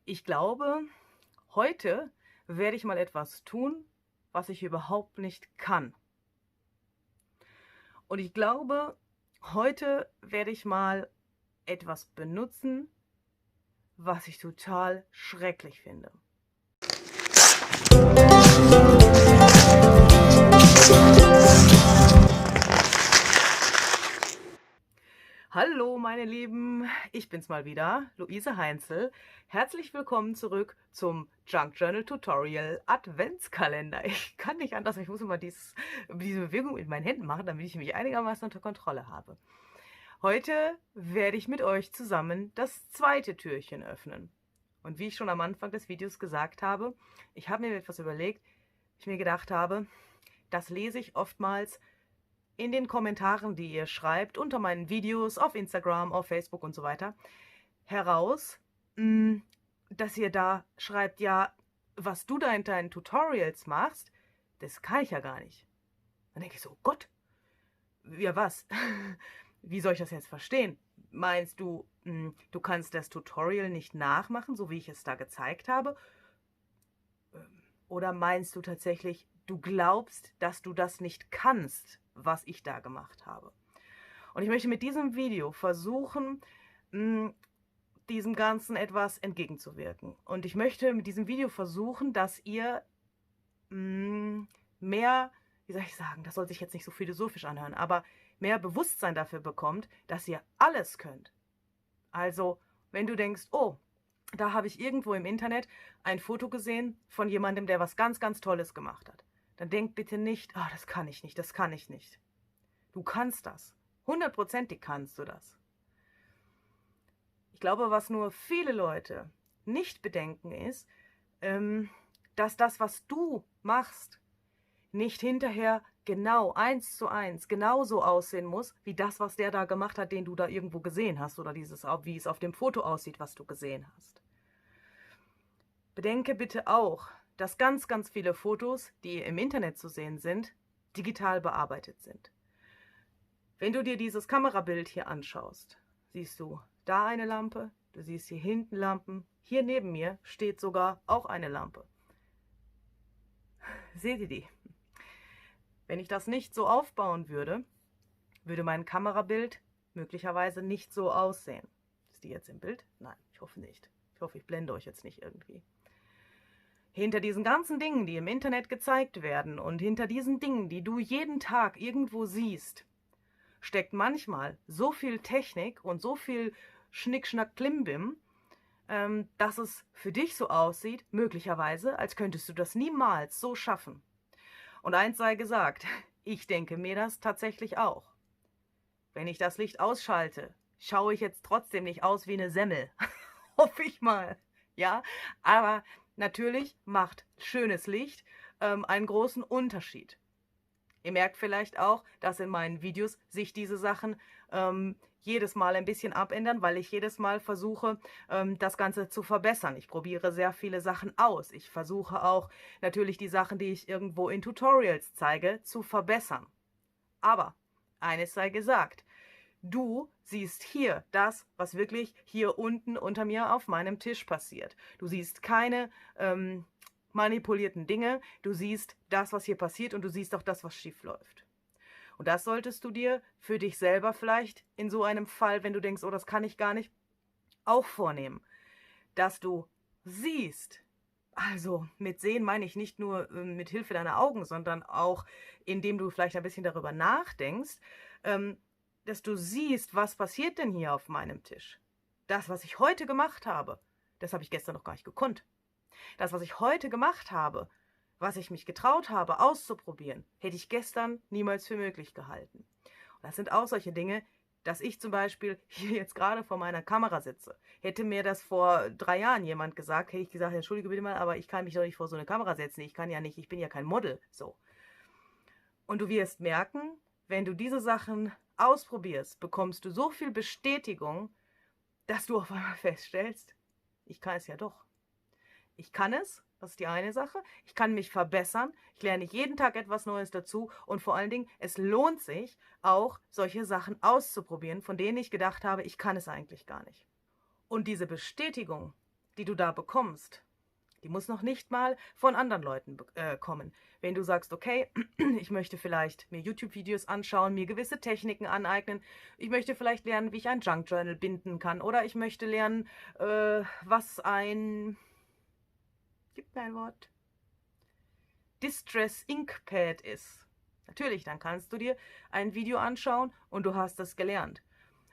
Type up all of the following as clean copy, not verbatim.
Ich glaube, heute werde ich mal etwas tun, was ich überhaupt nicht kann. Und ich glaube, heute werde ich mal etwas benutzen, was ich total schrecklich finde. Hallo meine Lieben, ich bin's mal wieder, Luise Heinzel. Herzlich willkommen zurück zum Junk Journal Tutorial Adventskalender. Ich kann nicht anders, ich muss immer diese Bewegung mit meinen Händen machen, damit ich mich einigermaßen unter Kontrolle habe. Heute werde ich mit euch zusammen das zweite Türchen öffnen. Und wie ich schon am Anfang des Videos gesagt habe, ich habe mir etwas überlegt, ich mir gedacht habe, das lese ich oftmals in den Kommentaren, die ihr schreibt, unter meinen Videos auf Instagram, auf Facebook und so weiter, heraus, dass ihr da schreibt, ja, was du da in deinen Tutorials machst, das kann ich ja gar nicht. Dann denke ich so, oh Gott, ja was? Wie soll ich das jetzt verstehen? Meinst du, du kannst das Tutorial nicht nachmachen, so wie ich es da gezeigt habe? Oder meinst du tatsächlich, du glaubst, dass du das nicht kannst, was ich da gemacht habe? Und ich möchte mit diesem Video versuchen, diesem Ganzen etwas entgegenzuwirken. Und ich möchte mit diesem Video versuchen, dass ihr mehr, wie soll ich sagen, das soll sich jetzt nicht so philosophisch anhören, aber mehr Bewusstsein dafür bekommt, dass ihr alles könnt. Also, wenn du denkst, oh, da habe ich irgendwo im Internet ein Foto gesehen von jemandem, der was ganz, ganz Tolles gemacht hat, dann denk bitte nicht, oh, das kann ich nicht, das kann ich nicht. Du kannst das. 100%ig kannst du das. Ich glaube, was nur viele Leute nicht bedenken ist, dass das, was du machst, nicht hinterher genau 1:1 genauso aussehen muss, wie das, was der da gemacht hat, den du da irgendwo gesehen hast, oder wie es auf dem Foto aussieht, was du gesehen hast. Bedenke bitte auch, dass ganz, ganz viele Fotos, die im Internet zu sehen sind, digital bearbeitet sind. Wenn du dir dieses Kamerabild hier anschaust, siehst du da eine Lampe, du siehst hier hinten Lampen, hier neben mir steht sogar auch eine Lampe. Seht ihr die? Wenn ich das nicht so aufbauen würde, würde mein Kamerabild möglicherweise nicht so aussehen. Ist die jetzt im Bild? Nein, ich hoffe nicht. Ich hoffe, ich blende euch jetzt nicht irgendwie. Hinter diesen ganzen Dingen, die im Internet gezeigt werden und hinter diesen Dingen, die du jeden Tag irgendwo siehst, steckt manchmal so viel Technik und so viel Schnick, Klimbim, dass es für dich so aussieht, möglicherweise, als könntest du das niemals so schaffen. Und eins sei gesagt, ich denke mir das tatsächlich auch. Wenn ich das Licht ausschalte, schaue ich jetzt trotzdem nicht aus wie eine Semmel. Hoffe ich mal. Ja, aber natürlich macht schönes Licht einen großen Unterschied. Ihr merkt vielleicht auch, dass in meinen Videos sich diese Sachen jedes Mal ein bisschen abändern, weil ich jedes Mal versuche, das Ganze zu verbessern. Ich probiere sehr viele Sachen aus. Ich versuche auch natürlich die Sachen, die ich irgendwo in Tutorials zeige, zu verbessern. Aber eines sei gesagt, du siehst hier das, was wirklich hier unten unter mir auf meinem Tisch passiert. Du siehst keine manipulierten Dinge, du siehst das, was hier passiert, und du siehst auch das, was schief läuft. Und das solltest du dir für dich selber vielleicht in so einem Fall, wenn du denkst, oh, das kann ich gar nicht, auch vornehmen. Dass du siehst, also mit sehen meine ich nicht nur mit Hilfe deiner Augen, sondern auch indem du vielleicht ein bisschen darüber nachdenkst, dass du siehst, was passiert denn hier auf meinem Tisch. Das, was ich heute gemacht habe, das habe ich gestern noch gar nicht gekonnt. Das, was ich heute gemacht habe, was ich mich getraut habe, auszuprobieren, hätte ich gestern niemals für möglich gehalten. Und das sind auch solche Dinge, dass ich zum Beispiel hier jetzt gerade vor meiner Kamera sitze. Hätte mir das vor 3 Jahren jemand gesagt, hätte ich gesagt, entschuldige bitte mal, aber ich kann mich doch nicht vor so eine Kamera setzen. Ich kann ja nicht, ich bin ja kein Model. So. Und du wirst merken, wenn du diese Sachen ausprobierst, bekommst du so viel Bestätigung, dass du auf einmal feststellst, ich kann es ja doch. Ich kann es, das ist die eine Sache. Ich kann mich verbessern. Ich lerne jeden Tag etwas Neues dazu. Und vor allen Dingen, es lohnt sich auch, solche Sachen auszuprobieren, von denen ich gedacht habe, ich kann es eigentlich gar nicht. Und diese Bestätigung, die du da bekommst, die muss noch nicht mal von anderen Leuten kommen. Wenn du sagst, okay, ich möchte vielleicht mir YouTube-Videos anschauen, mir gewisse Techniken aneignen, ich möchte vielleicht lernen, wie ich ein Junk Journal binden kann, oder ich möchte lernen, was ein, gibt mir ein Wort, Distress Ink Pad ist. Natürlich, dann kannst du dir ein Video anschauen und du hast das gelernt.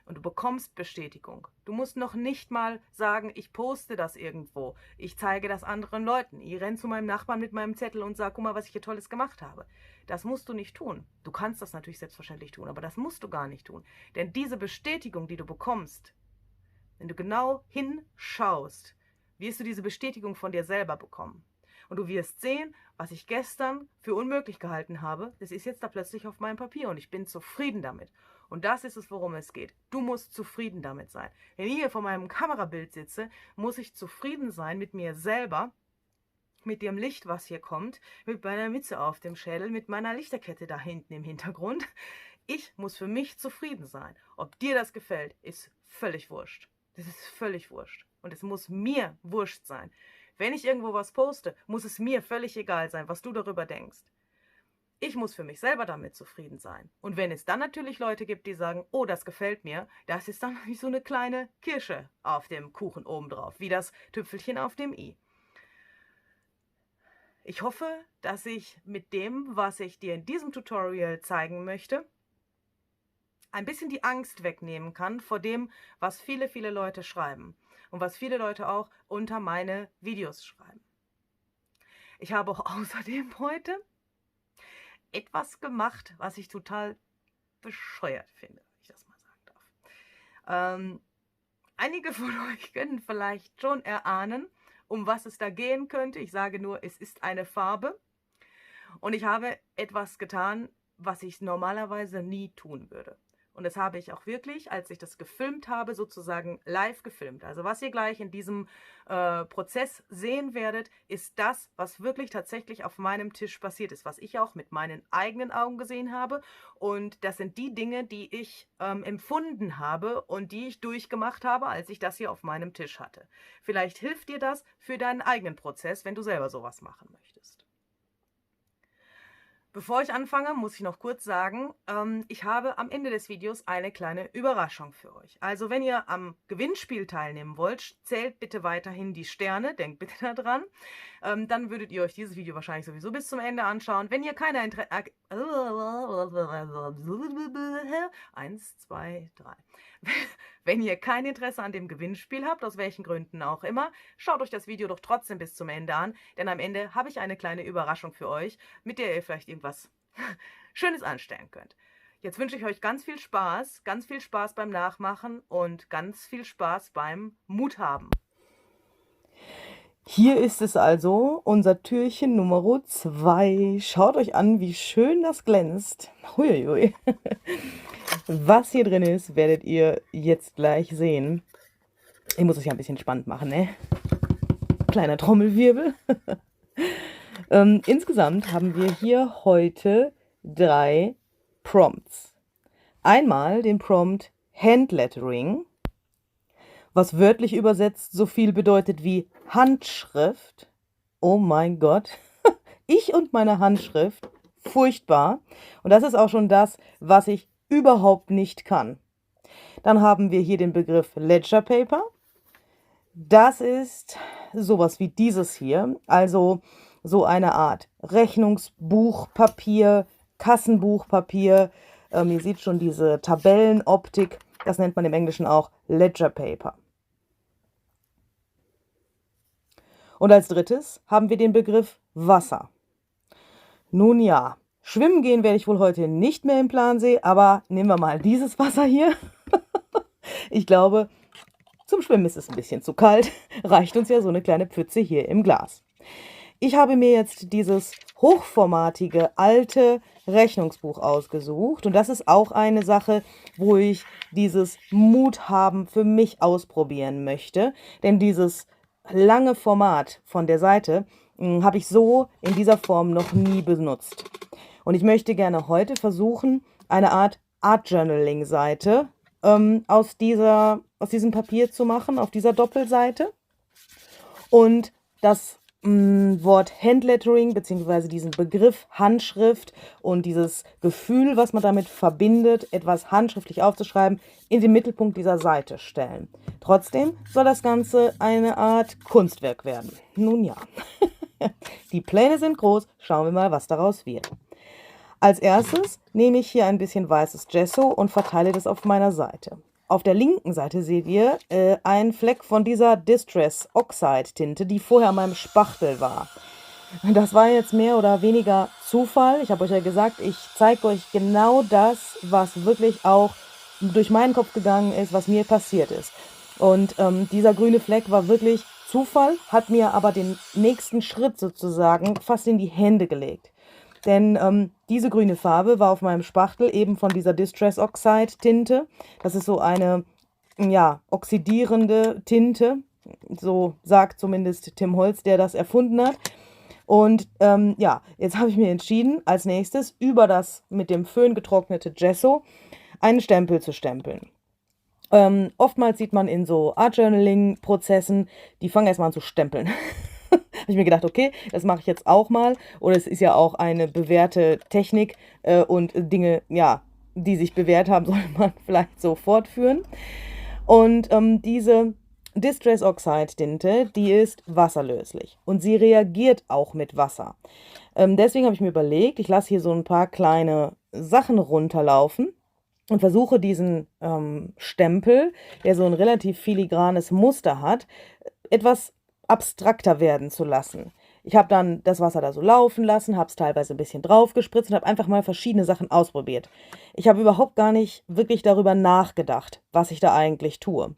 Und du bekommst Bestätigung. Du musst noch nicht mal sagen, ich poste das irgendwo. Ich zeige das anderen Leuten. Ich renne zu meinem Nachbarn mit meinem Zettel und sage, guck mal, was ich hier Tolles gemacht habe. Das musst du nicht tun. Du kannst das natürlich selbstverständlich tun, aber das musst du gar nicht tun. Denn diese Bestätigung, die du bekommst, wenn du genau hinschaust, wirst du diese Bestätigung von dir selber bekommen. Und du wirst sehen, was ich gestern für unmöglich gehalten habe, das ist jetzt da plötzlich auf meinem Papier und ich bin zufrieden damit. Und das ist es, worum es geht. Du musst zufrieden damit sein. Wenn ich hier vor meinem Kamerabild sitze, muss ich zufrieden sein mit mir selber, mit dem Licht, was hier kommt, mit meiner Mütze auf dem Schädel, mit meiner Lichterkette da hinten im Hintergrund. Ich muss für mich zufrieden sein. Ob dir das gefällt, ist völlig wurscht. Das ist völlig wurscht. Und es muss mir wurscht sein. Wenn ich irgendwo was poste, muss es mir völlig egal sein, was du darüber denkst. Ich muss für mich selber damit zufrieden sein. Und wenn es dann natürlich Leute gibt, die sagen, oh, das gefällt mir, das ist dann wie so eine kleine Kirsche auf dem Kuchen obendrauf, wie das Tüpfelchen auf dem i. Ich hoffe, dass ich mit dem, was ich dir in diesem Tutorial zeigen möchte, ein bisschen die Angst wegnehmen kann vor dem, was viele, viele Leute schreiben und was viele Leute auch unter meine Videos schreiben. Ich habe auch außerdem heute etwas gemacht, was ich total bescheuert finde, wenn ich das mal sagen darf. Einige von euch können vielleicht schon erahnen, um was es da gehen könnte. Ich sage nur, es ist eine Farbe. Und ich habe etwas getan, was ich normalerweise nie tun würde. Und das habe ich auch wirklich, als ich das gefilmt habe, sozusagen live gefilmt. Also was ihr gleich in diesem Prozess sehen werdet, ist das, was wirklich tatsächlich auf meinem Tisch passiert ist, was ich auch mit meinen eigenen Augen gesehen habe. Und das sind die Dinge, die ich empfunden habe und die ich durchgemacht habe, als ich das hier auf meinem Tisch hatte. Vielleicht hilft dir das für deinen eigenen Prozess, wenn du selber sowas machen möchtest. Bevor ich anfange, muss ich noch kurz sagen, ich habe am Ende des Videos eine kleine Überraschung für euch. Also wenn ihr am Gewinnspiel teilnehmen wollt, zählt bitte weiterhin die Sterne, denkt bitte daran. Dann würdet ihr euch dieses Video wahrscheinlich sowieso bis zum Ende anschauen. Wenn ihr keine Interesse... 1, 2, 3. Wenn ihr kein Interesse an dem Gewinnspiel habt, aus welchen Gründen auch immer, schaut euch das Video doch trotzdem bis zum Ende an, denn am Ende habe ich eine kleine Überraschung für euch, mit der ihr vielleicht irgendwas Schönes anstellen könnt. Jetzt wünsche ich euch ganz viel Spaß beim Nachmachen und ganz viel Spaß beim Mut haben. Hier ist es also, unser Türchen Nummer 2. Schaut euch an, wie schön das glänzt. Huiuiui. Was hier drin ist, werdet ihr jetzt gleich sehen. Ich muss es ja ein bisschen spannend machen, ne? Kleiner Trommelwirbel. Insgesamt haben wir hier heute 3 Prompts. Einmal den Prompt Handlettering, was wörtlich übersetzt so viel bedeutet wie Handschrift. Oh mein Gott, ich und meine Handschrift, furchtbar. Und das ist auch schon das, was ich überhaupt nicht kann. Dann haben wir hier den Begriff Ledger Paper. Das ist sowas wie dieses hier, also so eine Art Rechnungsbuchpapier, Kassenbuchpapier. Ihr seht schon diese Tabellenoptik, das nennt man im Englischen auch Ledger Paper. Und als drittes haben wir den Begriff Wasser. Nun ja, schwimmen gehen werde ich wohl heute nicht mehr im Plansee, aber nehmen wir mal dieses Wasser hier. Ich glaube, zum Schwimmen ist es ein bisschen zu kalt. Reicht uns ja so eine kleine Pfütze hier im Glas. Ich habe mir jetzt dieses hochformatige, alte Rechnungsbuch ausgesucht. Und das ist auch eine Sache, wo ich dieses Mut haben für mich ausprobieren möchte. Denn dieses lange Format von der Seite habe ich so in dieser Form noch nie benutzt. Und ich möchte gerne heute versuchen, eine Art Art Journaling Seite aus diesem Papier zu machen, auf dieser Doppelseite. Und das Wort Handlettering bzw. diesen Begriff Handschrift und dieses Gefühl, was man damit verbindet, etwas handschriftlich aufzuschreiben, in den Mittelpunkt dieser Seite stellen. Trotzdem soll das Ganze eine Art Kunstwerk werden. Nun ja, die Pläne sind groß, schauen wir mal, was daraus wird. Als erstes nehme ich hier ein bisschen weißes Gesso und verteile das auf meiner Seite. Auf der linken Seite seht ihr einen Fleck von dieser Distress Oxide Tinte, die vorher an meinem Spachtel war. Das war jetzt mehr oder weniger Zufall. Ich habe euch ja gesagt, ich zeige euch genau das, was wirklich auch durch meinen Kopf gegangen ist, was mir passiert ist. Und dieser grüne Fleck war wirklich Zufall, hat mir aber den nächsten Schritt sozusagen fast in die Hände gelegt. Denn diese grüne Farbe war auf meinem Spachtel eben von dieser Distress Oxide Tinte. Das ist so eine, ja, oxidierende Tinte. So sagt zumindest Tim Holtz, der das erfunden hat. Und ja, jetzt habe ich mir entschieden, als nächstes über das mit dem Föhn getrocknete Gesso einen Stempel zu stempeln. Oftmals sieht man in so Art Journaling-Prozessen, die fangen erstmal an zu stempeln. Habe ich mir gedacht, okay, das mache ich jetzt auch mal. Oder es ist ja auch eine bewährte Technik und Dinge, ja, die sich bewährt haben, soll man vielleicht so fortführen. Und diese Distress Oxide Tinte, die ist wasserlöslich und sie reagiert auch mit Wasser. Deswegen habe ich mir überlegt, ich lasse hier so ein paar kleine Sachen runterlaufen und versuche diesen Stempel, der so ein relativ filigranes Muster hat, etwas abstrakter werden zu lassen. Ich habe dann das Wasser da so laufen lassen, habe es teilweise ein bisschen drauf gespritzt und habe einfach mal verschiedene Sachen ausprobiert. Ich habe überhaupt gar nicht wirklich darüber nachgedacht, was ich da eigentlich tue.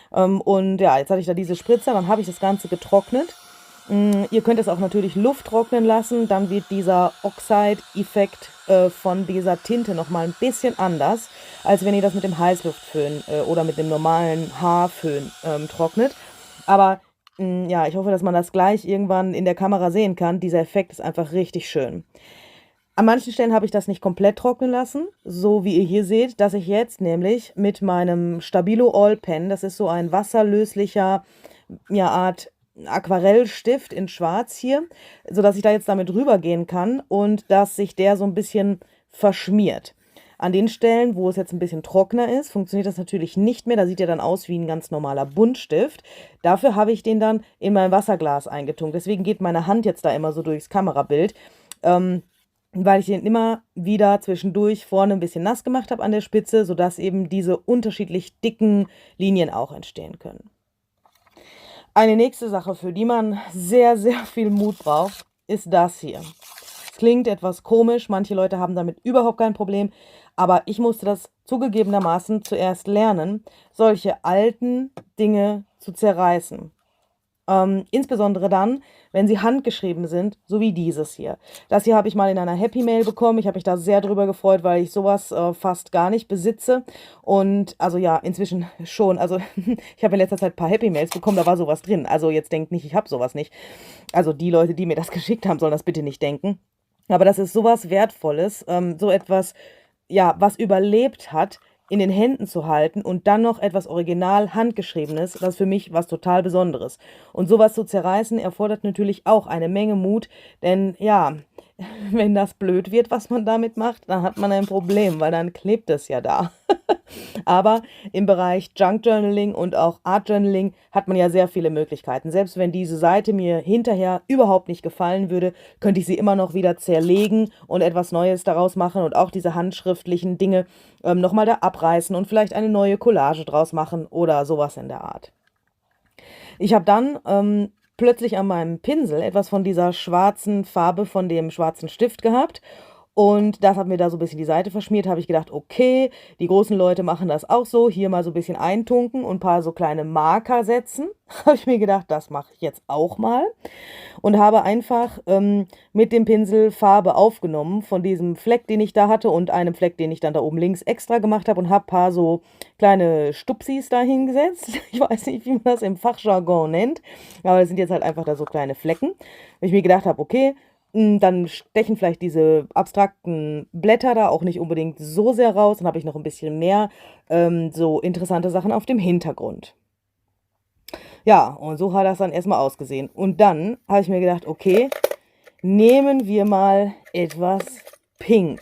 Und ja, jetzt hatte ich da diese Spritzer, dann habe ich das Ganze getrocknet. Ihr könnt es auch natürlich Luft trocknen lassen, dann wird dieser Oxide-Effekt von dieser Tinte nochmal ein bisschen anders, als wenn ihr das mit dem Heißluftföhn oder mit dem normalen Haarföhn trocknet. Aber ja, ich hoffe, dass man das gleich irgendwann in der Kamera sehen kann. Dieser Effekt ist einfach richtig schön. An manchen Stellen habe ich das nicht komplett trocknen lassen, so wie ihr hier seht, dass ich jetzt nämlich mit meinem Stabilo All Pen, das ist so ein wasserlöslicher, ja, Art Aquarellstift in Schwarz hier, sodass ich da jetzt damit rübergehen kann und dass sich der so ein bisschen verschmiert. An den Stellen, wo es jetzt ein bisschen trockener ist, funktioniert das natürlich nicht mehr. Da sieht er dann aus wie ein ganz normaler Buntstift. Dafür habe ich den dann in mein Wasserglas eingetunkt. Deswegen geht meine Hand jetzt da immer so durchs Kamerabild, weil ich den immer wieder zwischendurch vorne ein bisschen nass gemacht habe an der Spitze, sodass eben diese unterschiedlich dicken Linien auch entstehen können. Eine nächste Sache, für die man sehr, sehr viel Mut braucht, ist das hier. Es klingt etwas komisch, manche Leute haben damit überhaupt kein Problem, aber ich musste das zugegebenermaßen zuerst lernen, solche alten Dinge zu zerreißen. Insbesondere dann, wenn sie handgeschrieben sind, so wie dieses hier. Das hier habe ich mal in einer Happy Mail bekommen. Ich habe mich da sehr drüber gefreut, weil ich sowas fast gar nicht besitze. Und also ja, inzwischen schon. Also ich habe in letzter Zeit ein paar Happy Mails bekommen, da war sowas drin. Also jetzt denkt nicht, ich habe sowas nicht. Also die Leute, die mir das geschickt haben, sollen das bitte nicht denken. Aber das ist sowas Wertvolles, so etwas, ja, was überlebt hat, in den Händen zu halten und dann noch etwas original handgeschriebenes, das ist für mich was total Besonderes. Und sowas zu zerreißen erfordert natürlich auch eine Menge Mut, denn ja, wenn das blöd wird, was man damit macht, dann hat man ein Problem, weil dann klebt es ja da. Aber im Bereich Junk Journaling und auch Art Journaling hat man ja sehr viele Möglichkeiten. Selbst wenn diese Seite mir hinterher überhaupt nicht gefallen würde, könnte ich sie immer noch wieder zerlegen und etwas Neues daraus machen und auch diese handschriftlichen Dinge nochmal da abreißen und vielleicht eine neue Collage draus machen oder sowas in der Art. Ich habe dann plötzlich an meinem Pinsel etwas von dieser schwarzen Farbe von dem schwarzen Stift gehabt. Und das hat mir da so ein bisschen die Seite verschmiert. Habe ich gedacht, okay, die großen Leute machen das auch so. Hier mal so ein bisschen eintunken und ein paar so kleine Marker setzen. Habe ich mir gedacht, das mache ich jetzt auch mal. Und habe einfach mit dem Pinsel Farbe aufgenommen von diesem Fleck, den ich da hatte und einem Fleck, den ich dann da oben links extra gemacht habe und habe ein paar so kleine Stupsis da hingesetzt. Ich weiß nicht, wie man das im Fachjargon nennt, aber das sind jetzt halt einfach da so kleine Flecken. Weil ich mir gedacht habe, okay, dann stechen vielleicht diese abstrakten Blätter da auch nicht unbedingt so sehr raus. Dann habe ich noch ein bisschen mehr so interessante Sachen auf dem Hintergrund. Ja, und so hat das dann erstmal ausgesehen. Und dann habe ich mir gedacht, okay, nehmen wir mal etwas Pink.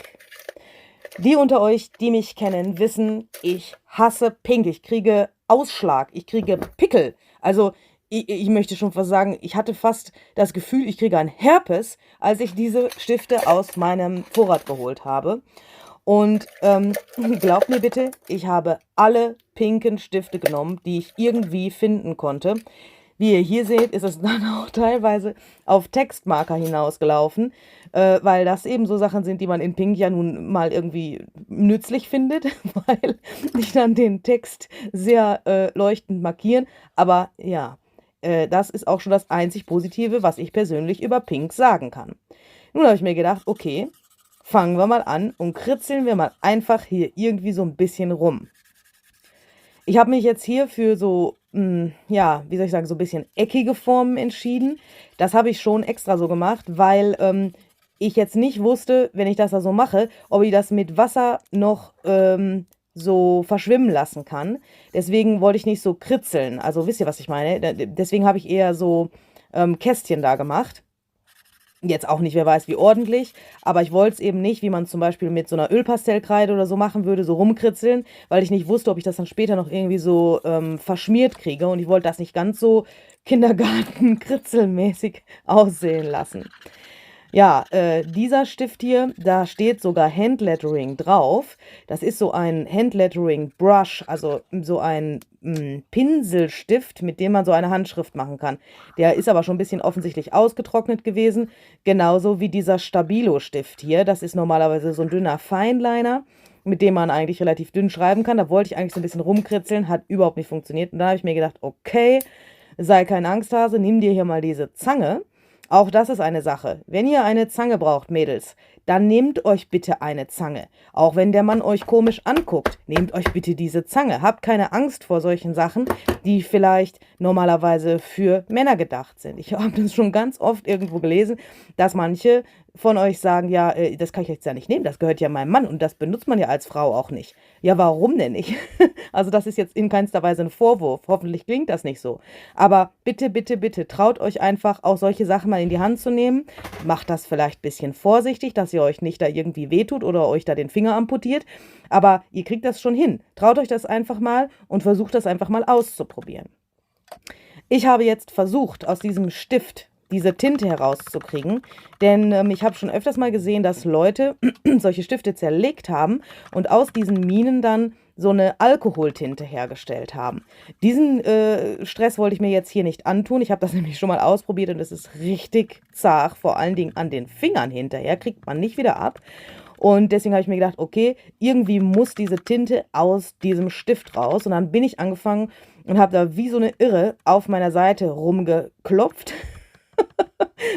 Die unter euch, die mich kennen, wissen, ich hasse Pink. Ich kriege Ausschlag, ich kriege Pickel. Also ich möchte schon fast sagen, ich hatte fast das Gefühl, ich kriege ein Herpes, als ich diese Stifte aus meinem Vorrat geholt habe. Und glaubt mir bitte, ich habe alle pinken Stifte genommen, die ich irgendwie finden konnte. Wie ihr hier seht, ist es dann auch teilweise auf Textmarker hinausgelaufen, weil das eben so Sachen sind, die man in Pink ja nun mal irgendwie nützlich findet, weil die dann den Text sehr leuchtend markieren. Aber ja, das ist auch schon das einzig Positive, was ich persönlich über Pink sagen kann. Nun habe ich mir gedacht, okay, fangen wir mal an und kritzeln wir mal einfach hier irgendwie so ein bisschen rum. Ich habe mich jetzt hier für so, ja, wie soll ich sagen, so ein bisschen eckige Formen entschieden. Das habe ich schon extra so gemacht, weil ich jetzt nicht wusste, wenn ich das da so mache, ob ich das mit Wasser noch so verschwimmen lassen kann. Deswegen wollte ich nicht so kritzeln. Also wisst ihr, was ich meine? Deswegen habe ich eher so Kästchen da gemacht. Jetzt auch nicht, wer weiß wie ordentlich, aber ich wollte es eben nicht, wie man zum Beispiel mit so einer Ölpastellkreide oder so machen würde, so rumkritzeln, weil ich nicht wusste, ob ich das dann später noch irgendwie so verschmiert kriege und ich wollte das nicht ganz so Kindergarten-kritzelmäßig aussehen lassen. Ja, dieser Stift hier, da steht sogar Handlettering drauf. Das ist so ein Handlettering-Brush, also so ein Pinselstift, mit dem man so eine Handschrift machen kann. Der ist aber schon ein bisschen offensichtlich ausgetrocknet gewesen, genauso wie dieser Stabilo-Stift hier. Das ist normalerweise so ein dünner Feinliner, mit dem man eigentlich relativ dünn schreiben kann. Da wollte ich eigentlich so ein bisschen rumkritzeln, hat überhaupt nicht funktioniert. Und da habe ich mir gedacht, okay, sei kein Angsthase, nimm dir hier mal diese Zange. Auch das ist eine Sache. Wenn ihr eine Zange braucht, Mädels, dann nehmt euch bitte eine Zange. Auch wenn der Mann euch komisch anguckt, nehmt euch bitte diese Zange. Habt keine Angst vor solchen Sachen, die vielleicht normalerweise für Männer gedacht sind. Ich habe das schon ganz oft irgendwo gelesen, dass manche von euch sagen, ja, das kann ich jetzt ja nicht nehmen, das gehört ja meinem Mann und das benutzt man ja als Frau auch nicht. Ja, warum denn nicht? Also das ist jetzt in keinster Weise ein Vorwurf. Hoffentlich klingt das nicht so. Aber bitte, bitte, bitte traut euch einfach auch solche Sachen mal in die Hand zu nehmen. Macht das vielleicht ein bisschen vorsichtig, dass ihr euch nicht da irgendwie wehtut oder euch da den Finger amputiert. Aber ihr kriegt das schon hin. Traut euch das einfach mal und versucht das einfach mal auszuprobieren. Ich habe jetzt versucht, aus diesem Stift diese Tinte herauszukriegen, denn ich habe schon öfters mal gesehen, dass Leute solche Stifte zerlegt haben und aus diesen Minen dann so eine Alkoholtinte hergestellt haben. Diesen Stress wollte ich mir jetzt hier nicht antun. Ich habe das nämlich schon mal ausprobiert und es ist richtig zart, vor allen Dingen an den Fingern hinterher, kriegt man nicht wieder ab. Und deswegen habe ich mir gedacht, okay, irgendwie muss diese Tinte aus diesem Stift raus. Und dann bin ich angefangen und habe da wie so eine Irre auf meiner Seite rumgeklopft,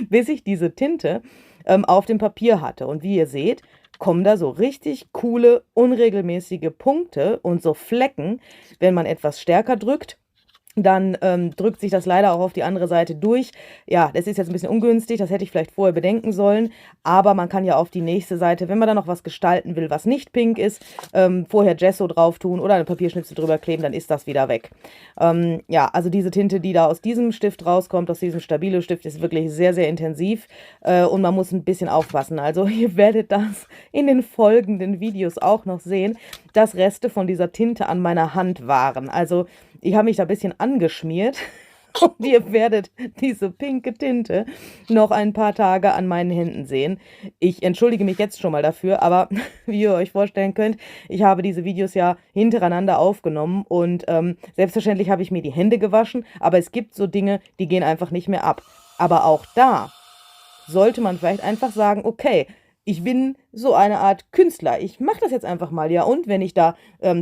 bis ich diese Tinte auf dem Papier hatte. Und wie ihr seht, kommen da so richtig coole, unregelmäßige Punkte und so Flecken, wenn man etwas stärker drückt. Dann drückt sich das leider auch auf die andere Seite durch. Ja, das ist jetzt ein bisschen ungünstig, das hätte ich vielleicht vorher bedenken sollen. Aber man kann ja auf die nächste Seite, wenn man da noch was gestalten will, was nicht pink ist, vorher Gesso drauf tun oder eine Papierschnipsel drüber kleben, dann ist das wieder weg. Ja, also diese Tinte, die da aus diesem Stift rauskommt, aus diesem Stabilo-Stift, ist wirklich sehr, sehr intensiv. Und man muss ein bisschen aufpassen. Also ihr werdet das in den folgenden Videos auch noch sehen, dass Reste von dieser Tinte an meiner Hand waren. Also ich habe mich da ein bisschen angeschmiert und ihr werdet diese pinke Tinte noch ein paar Tage an meinen Händen sehen. Ich entschuldige mich jetzt schon mal dafür, aber wie ihr euch vorstellen könnt, ich habe diese Videos ja hintereinander aufgenommen und selbstverständlich habe ich mir die Hände gewaschen, aber es gibt so Dinge, die gehen einfach nicht mehr ab. Aber auch da sollte man vielleicht einfach sagen, okay, ich bin so eine Art Künstler. Ich mache das jetzt einfach mal, ja. Und wenn ich da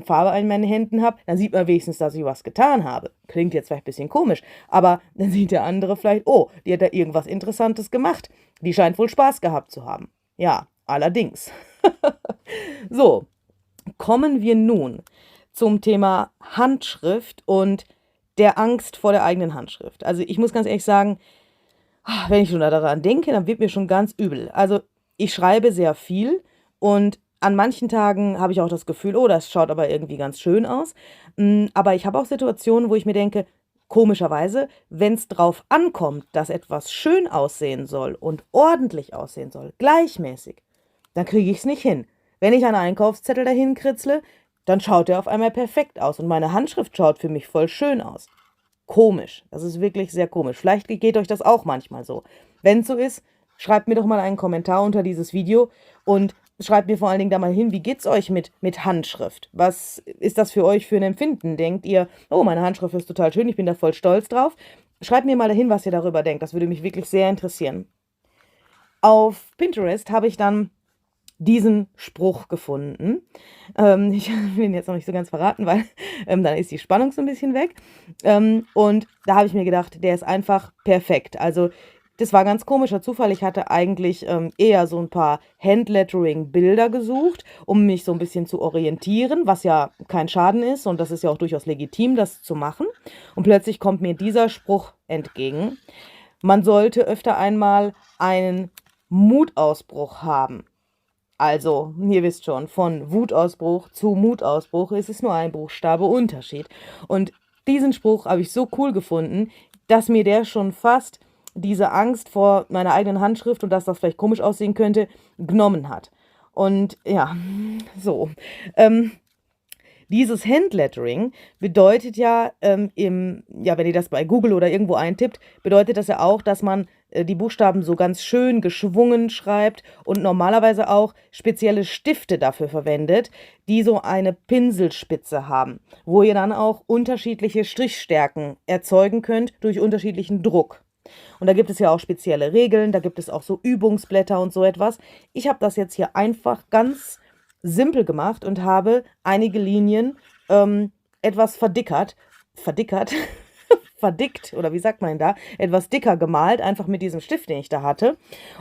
Farbe in meinen Händen habe, dann sieht man wenigstens, dass ich was getan habe. Klingt jetzt vielleicht ein bisschen komisch, aber dann sieht der andere vielleicht, oh, die hat da irgendwas Interessantes gemacht. Die scheint wohl Spaß gehabt zu haben. Ja, allerdings. So, kommen wir nun zum Thema Handschrift und der Angst vor der eigenen Handschrift. Also ich muss ganz ehrlich sagen, wenn ich schon daran denke, dann wird mir schon ganz übel. Also ich schreibe sehr viel und an manchen Tagen habe ich auch das Gefühl, oh, das schaut aber irgendwie ganz schön aus. Aber ich habe auch Situationen, wo ich mir denke, komischerweise, wenn es drauf ankommt, dass etwas schön aussehen soll und ordentlich aussehen soll, gleichmäßig, dann kriege ich es nicht hin. Wenn ich einen Einkaufszettel dahin kritzle, dann schaut er auf einmal perfekt aus und meine Handschrift schaut für mich voll schön aus. Komisch. Das ist wirklich sehr komisch. Vielleicht geht euch das auch manchmal so. Wenn es so ist, schreibt mir doch mal einen Kommentar unter dieses Video und schreibt mir vor allen Dingen da mal hin, wie geht's euch mit Handschrift? Was ist das für euch für ein Empfinden? Denkt ihr, oh, meine Handschrift ist total schön, ich bin da voll stolz drauf? Schreibt mir mal dahin, was ihr darüber denkt. Das würde mich wirklich sehr interessieren. Auf Pinterest habe ich dann diesen Spruch gefunden. Ich will ihn jetzt noch nicht so ganz verraten, weil dann ist die Spannung so ein bisschen weg. Und da habe ich mir gedacht, der ist einfach perfekt. Also das war ganz komischer Zufall. Ich hatte eigentlich eher so ein paar Handlettering-Bilder gesucht, um mich so ein bisschen zu orientieren, was ja kein Schaden ist und das ist ja auch durchaus legitim, das zu machen. Und plötzlich kommt mir dieser Spruch entgegen. Man sollte öfter einmal einen Mutausbruch haben. Also, ihr wisst schon, von Wutausbruch zu Mutausbruch ist es nur ein Buchstabe Unterschied. Und diesen Spruch habe ich so cool gefunden, dass mir der schon fast diese Angst vor meiner eigenen Handschrift und dass das vielleicht komisch aussehen könnte, genommen hat. Und ja, so. Dieses Handlettering bedeutet ja, wenn ihr das bei Google oder irgendwo eintippt, bedeutet das ja auch, dass man die Buchstaben so ganz schön geschwungen schreibt und normalerweise auch spezielle Stifte dafür verwendet, die so eine Pinselspitze haben, wo ihr dann auch unterschiedliche Strichstärken erzeugen könnt durch unterschiedlichen Druck. Und da gibt es ja auch spezielle Regeln, da gibt es auch so Übungsblätter und so etwas. Ich habe das jetzt hier einfach ganz simpel gemacht und habe einige Linien etwas verdickt, verdickt, oder wie sagt man denn da, etwas dicker gemalt, einfach mit diesem Stift, den ich da hatte,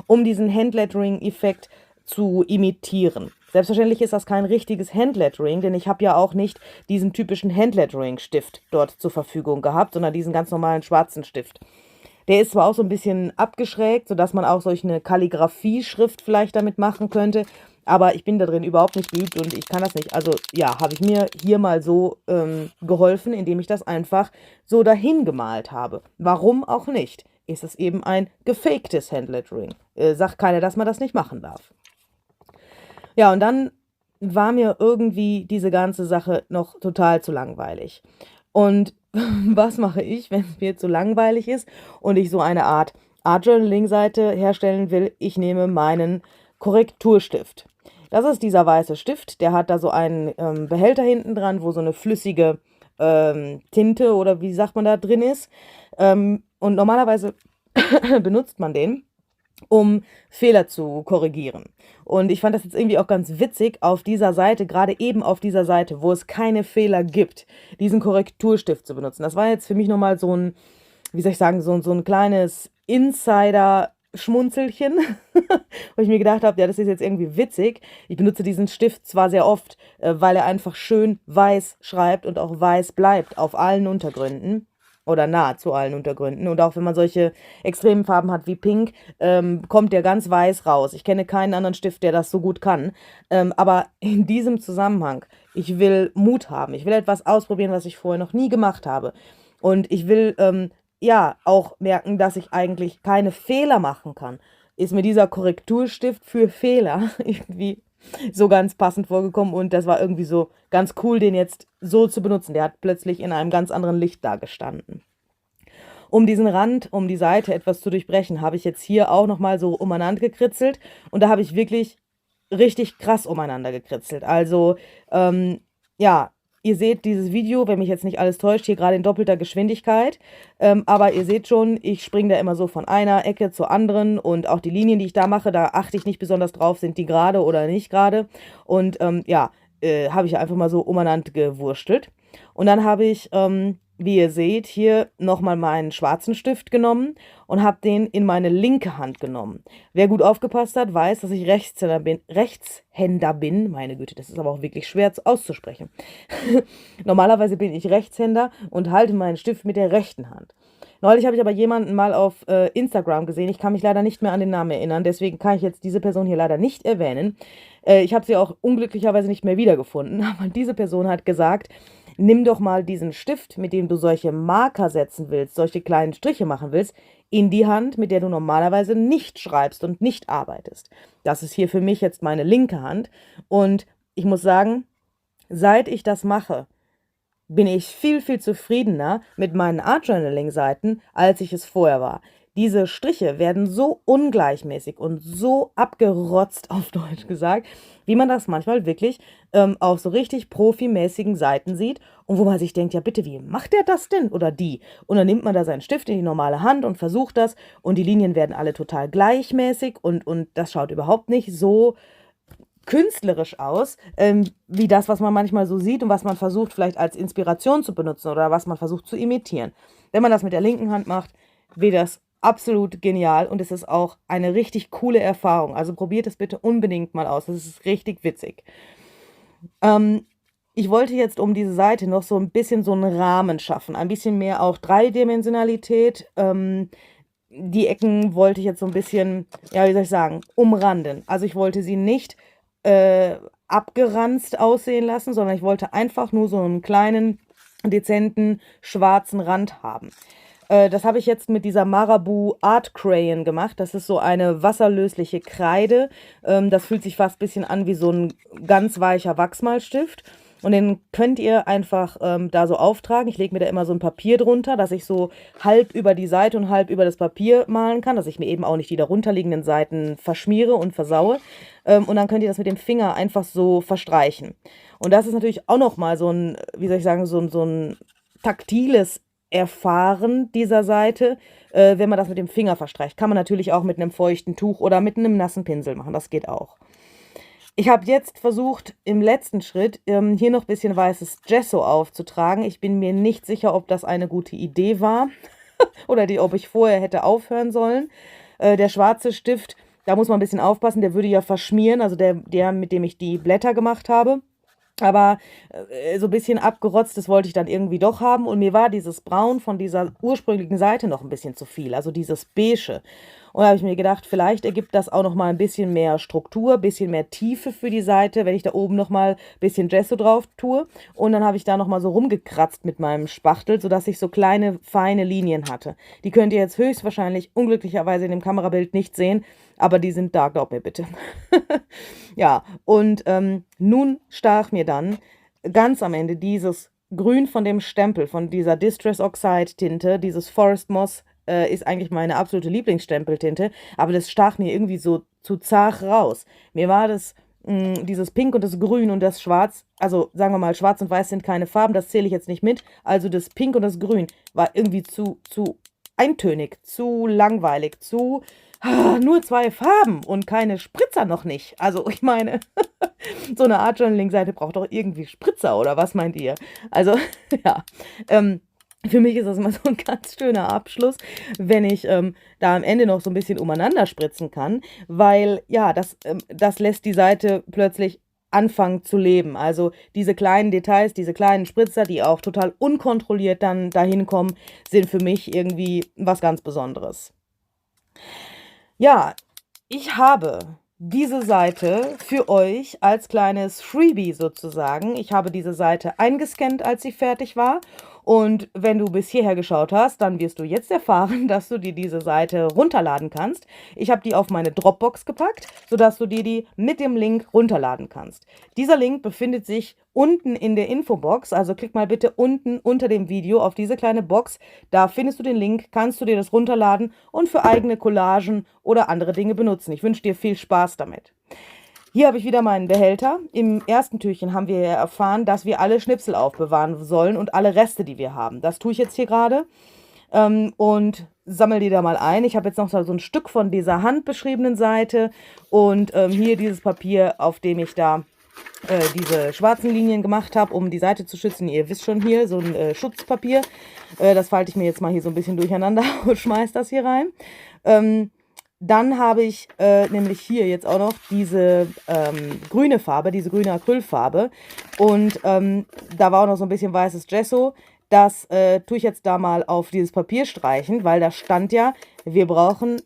um diesen Handlettering-Effekt zu imitieren. Selbstverständlich ist das kein richtiges Handlettering, denn ich habe ja auch nicht diesen typischen Handlettering-Stift dort zur Verfügung gehabt, sondern diesen ganz normalen schwarzen Stift. Der ist zwar auch so ein bisschen abgeschrägt, sodass man auch solch eine Kalligrafie-Schrift vielleicht damit machen könnte, aber ich bin da drin überhaupt nicht geübt und ich kann das nicht. Also ja, habe ich mir hier mal so geholfen, indem ich das einfach so dahin gemalt habe. Warum auch nicht? Ist es eben ein gefaktes Handlettering. Sagt keiner, dass man das nicht machen darf. Ja, und dann war mir irgendwie diese ganze Sache noch total zu langweilig. Und was mache ich, wenn es mir zu langweilig ist und ich so eine Art Art-Journaling-Seite herstellen will? Ich nehme meinen Korrekturstift. Das ist dieser weiße Stift, der hat da so einen Behälter hinten dran, wo so eine flüssige Tinte oder wie sagt man da drin ist. Und normalerweise benutzt man den, um Fehler zu korrigieren. Und ich fand das jetzt irgendwie auch ganz witzig, auf dieser Seite, gerade eben auf dieser Seite, wo es keine Fehler gibt, diesen Korrekturstift zu benutzen. Das war jetzt für mich nochmal so ein, wie soll ich sagen, so ein kleines Insider-Schmunzelchen, wo ich mir gedacht habe, ja, das ist jetzt irgendwie witzig. Ich benutze diesen Stift zwar sehr oft, weil er einfach schön weiß schreibt und auch weiß bleibt auf allen Untergründen. Oder nahezu allen Untergründen. Und auch wenn man solche extremen Farben hat wie Pink, kommt der ganz weiß raus. Ich kenne keinen anderen Stift, der das so gut kann. Aber in diesem Zusammenhang, ich will Mut haben. Ich will etwas ausprobieren, was ich vorher noch nie gemacht habe. Und ich will ja auch merken, dass ich eigentlich keine Fehler machen kann. Ist mir dieser Korrekturstift für Fehler irgendwie so ganz passend vorgekommen und das war irgendwie so ganz cool, den jetzt so zu benutzen. Der hat plötzlich in einem ganz anderen Licht dagestanden. Um diesen Rand, um die Seite etwas zu durchbrechen, habe ich jetzt hier auch nochmal so umeinander gekritzelt und da habe ich wirklich richtig krass umeinander gekritzelt. Also, ja, ihr seht dieses Video, wenn mich jetzt nicht alles täuscht, hier gerade in doppelter Geschwindigkeit. Aber ihr seht schon, ich springe da immer so von einer Ecke zur anderen und auch die Linien, die ich da mache, da achte ich nicht besonders drauf, sind die gerade oder nicht gerade. Und ja, habe ich einfach mal so umeinander gewurstelt. Und dann habe ich, wie ihr seht, hier nochmal meinen schwarzen Stift genommen und habe den in meine linke Hand genommen. Wer gut aufgepasst hat, weiß, dass ich Rechtshänder bin. Meine Güte, das ist aber auch wirklich schwer auszusprechen. Normalerweise bin ich Rechtshänder und halte meinen Stift mit der rechten Hand. Neulich habe ich aber jemanden mal auf Instagram gesehen. Ich kann mich leider nicht mehr an den Namen erinnern, deswegen kann ich jetzt diese Person hier leider nicht erwähnen. Ich habe sie auch unglücklicherweise nicht mehr wiedergefunden, aber diese Person hat gesagt, nimm doch mal diesen Stift, mit dem du solche Marker setzen willst, solche kleinen Striche machen willst, in die Hand, mit der du normalerweise nicht schreibst und nicht arbeitest. Das ist hier für mich jetzt meine linke Hand und ich muss sagen, seit ich das mache, bin ich viel, viel zufriedener mit meinen Art-Journaling-Seiten, als ich es vorher war. Diese Striche werden so ungleichmäßig und so abgerotzt, auf Deutsch gesagt, wie man das manchmal wirklich auf so richtig profimäßigen Seiten sieht und wo man sich denkt, ja bitte, wie macht der das denn oder die? Und dann nimmt man da seinen Stift in die normale Hand und versucht das und die Linien werden alle total gleichmäßig und das schaut überhaupt nicht so künstlerisch aus, wie das, was man manchmal so sieht und was man versucht vielleicht als Inspiration zu benutzen oder was man versucht zu imitieren. Wenn man das mit der linken Hand macht, wird das absolut genial und es ist auch eine richtig coole Erfahrung. Also probiert es bitte unbedingt mal aus. Das ist richtig witzig. Ich wollte jetzt um diese Seite noch so ein bisschen so einen Rahmen schaffen. Ein bisschen mehr auch Dreidimensionalität. Die Ecken wollte ich jetzt so ein bisschen, ja, wie soll ich sagen, umranden. Also ich wollte sie nicht abgeranzt aussehen lassen, sondern ich wollte einfach nur so einen kleinen, dezenten, schwarzen Rand haben. Das habe ich jetzt mit dieser Marabu Art Crayon gemacht. Das ist so eine wasserlösliche Kreide. Das fühlt sich fast ein bisschen an wie so ein ganz weicher Wachsmalstift. Und den könnt ihr einfach da so auftragen. Ich lege mir da immer so ein Papier drunter, dass ich so halb über die Seite und halb über das Papier malen kann, dass ich mir eben auch nicht die darunterliegenden Seiten verschmiere und versaue. Und dann könnt ihr das mit dem Finger einfach so verstreichen. Und das ist natürlich auch nochmal so ein, wie soll ich sagen, so ein taktiles Erfahren dieser Seite, wenn man das mit dem Finger verstreicht. Kann man natürlich auch mit einem feuchten Tuch oder mit einem nassen Pinsel machen, das geht auch. Ich habe jetzt versucht, im letzten Schritt hier noch ein bisschen weißes Gesso aufzutragen. Ich bin mir nicht sicher, ob das eine gute Idee war oder ob ich vorher hätte aufhören sollen. Der schwarze Stift, da muss man ein bisschen aufpassen, der würde ja verschmieren, also der mit dem ich die Blätter gemacht habe. Aber so ein bisschen abgerotztes wollte ich dann irgendwie doch haben und mir war dieses Braun von dieser ursprünglichen Seite noch ein bisschen zu viel, also dieses Beige. Und da habe ich mir gedacht, vielleicht ergibt das auch noch mal ein bisschen mehr Struktur, ein bisschen mehr Tiefe für die Seite, wenn ich da oben noch mal ein bisschen Gesso drauf tue. Und dann habe ich da noch mal so rumgekratzt mit meinem Spachtel, sodass ich so kleine, feine Linien hatte. Die könnt ihr jetzt höchstwahrscheinlich unglücklicherweise in dem Kamerabild nicht sehen, aber die sind da, glaubt mir bitte. Ja, und nun stach mir dann ganz am Ende dieses Grün von dem Stempel, von dieser Distress Oxide Tinte, dieses Forest Moss, ist eigentlich meine absolute Lieblingsstempeltinte, aber das stach mir irgendwie so zu zart raus. Mir war das, dieses Pink und das Grün und das Schwarz, also sagen wir mal, Schwarz und Weiß sind keine Farben, das zähle ich jetzt nicht mit, also das Pink und das Grün war irgendwie zu eintönig, zu langweilig, nur 2 Farben und keine Spritzer noch nicht. Also ich meine, so eine Art Journaling-Seite braucht doch irgendwie Spritzer, oder was meint ihr? Also ja, für mich ist das immer so ein ganz schöner Abschluss, wenn ich da am Ende noch so ein bisschen umeinander spritzen kann, weil ja, das lässt die Seite plötzlich anfangen zu leben. Also diese kleinen Details, diese kleinen Spritzer, die auch total unkontrolliert dann dahin kommen, sind für mich irgendwie was ganz Besonderes. Ja, ich habe diese Seite für euch als kleines Freebie sozusagen. Ich habe diese Seite eingescannt, als sie fertig war. Und wenn du bis hierher geschaut hast, dann wirst du jetzt erfahren, dass du dir diese Seite runterladen kannst. Ich habe die auf meine Dropbox gepackt, sodass du dir die mit dem Link runterladen kannst. Dieser Link befindet sich unten in der Infobox, also klick mal bitte unten unter dem Video auf diese kleine Box. Da findest du den Link, kannst du dir das runterladen und für eigene Collagen oder andere Dinge benutzen. Ich wünsche dir viel Spaß damit. Hier habe ich wieder meinen Behälter. Im ersten Türchen haben wir erfahren, dass wir alle Schnipsel aufbewahren sollen und alle Reste, die wir haben. Das tue ich jetzt hier gerade und sammle die da mal ein. Ich habe jetzt noch so ein Stück von dieser handbeschriebenen Seite und hier dieses Papier, auf dem ich da diese schwarzen Linien gemacht habe, um die Seite zu schützen. Ihr wisst schon hier, so ein Schutzpapier. Das falte ich mir jetzt mal hier so ein bisschen durcheinander und schmeiße das hier rein. Dann habe ich nämlich hier jetzt auch noch diese grüne Farbe, diese grüne Acrylfarbe. Und da war auch noch so ein bisschen weißes Gesso. Das tue ich jetzt da mal auf dieses Papier streichen, weil da stand ja, wir brauchen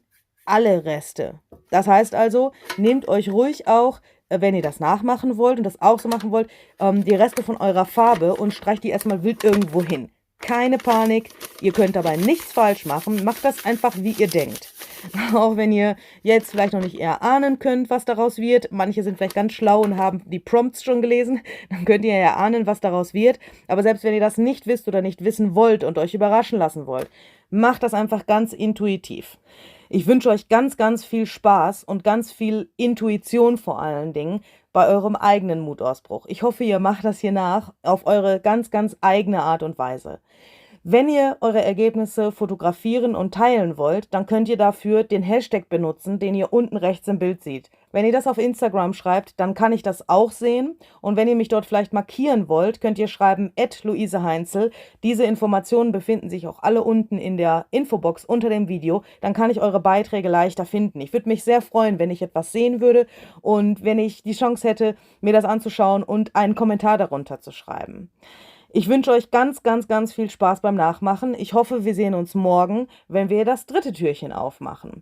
alle Reste. Das heißt also, nehmt euch ruhig auch wenn ihr das nachmachen wollt und das auch so machen wollt, die Reste von eurer Farbe und streicht die erstmal wild irgendwo hin. Keine Panik, ihr könnt dabei nichts falsch machen. Macht das einfach, wie ihr denkt. Auch wenn ihr jetzt vielleicht noch nicht erahnen könnt, was daraus wird. Manche sind vielleicht ganz schlau und haben die Prompts schon gelesen. Dann könnt ihr erahnen, was daraus wird. Aber selbst wenn ihr das nicht wisst oder nicht wissen wollt und euch überraschen lassen wollt, macht das einfach ganz intuitiv. Ich wünsche euch ganz, ganz viel Spaß und ganz viel Intuition vor allen Dingen bei eurem eigenen Mutausbruch. Ich hoffe, ihr macht das hier nach auf eure ganz, ganz eigene Art und Weise. Wenn ihr eure Ergebnisse fotografieren und teilen wollt, dann könnt ihr dafür den Hashtag benutzen, den ihr unten rechts im Bild seht. Wenn ihr das auf Instagram schreibt, dann kann ich das auch sehen. Und wenn ihr mich dort vielleicht markieren wollt, könnt ihr schreiben @LuiseHeinzel. Diese Informationen befinden sich auch alle unten in der Infobox unter dem Video. Dann kann ich eure Beiträge leichter finden. Ich würde mich sehr freuen, wenn ich etwas sehen würde und wenn ich die Chance hätte, mir das anzuschauen und einen Kommentar darunter zu schreiben. Ich wünsche euch ganz, ganz, ganz viel Spaß beim Nachmachen. Ich hoffe, wir sehen uns morgen, wenn wir das dritte Türchen aufmachen.